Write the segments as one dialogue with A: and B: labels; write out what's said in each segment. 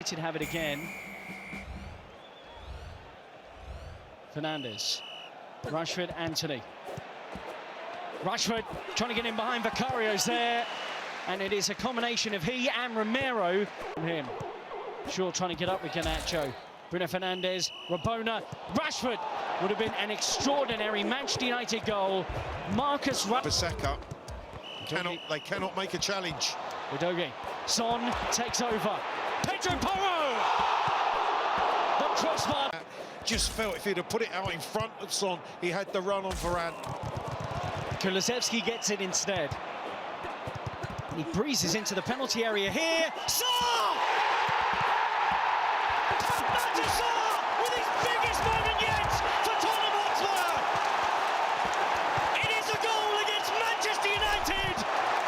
A: To have it again. Fernandes. Rashford, Anthony. Rashford trying to get in behind. Vicario's there. And it is a combination of he and Romero. Him. Shaw trying to get up with Garnacho. Bruno Fernandes, Rabona, Rashford. Would have been an extraordinary Manchester United goal. Marcus
B: Rashford. They cannot make a challenge.
A: Udogie. Son takes over. Pedro Porro! The crossbar.
B: Just felt if he'd have put it out in front of Son, he had the run on Varane.
A: Kulusevski gets it instead. He breezes into the penalty area here. Saar! Matt Saar with his biggest moment yet for Tottenham Hotspur. It is a goal against Manchester United,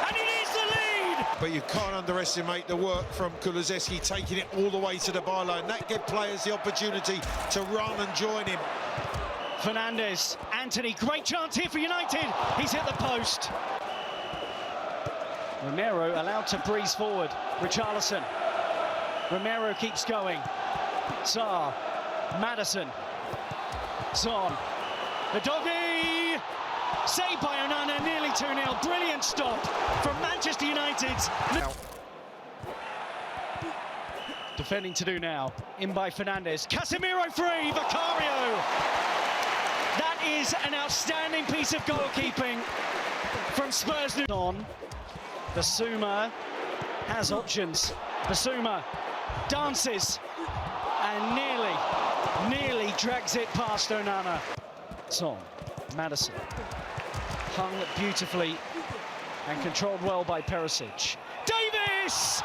A: and it is the lead.
B: But you can't underestimate the work from Kulusevski, taking it all the way to the byline. That gave players the opportunity to run and join him.
A: Fernandes, Anthony, great chance here for United. He's hit the post. Romero allowed to breeze forward. Richarlison. Romero keeps going. Saar. Maddison. Son. Udogie. Saved by Onana, nearly 2-0. Brilliant stop from Manchester United's. Defending to do now. In by Fernandes. Casemiro free. Vicario. That is an outstanding piece of goalkeeping from Spurs. On. Basuma has options. Basuma dances and nearly drags it past Onana. Son, Maddison, hung beautifully and controlled well by Perisic. Davis!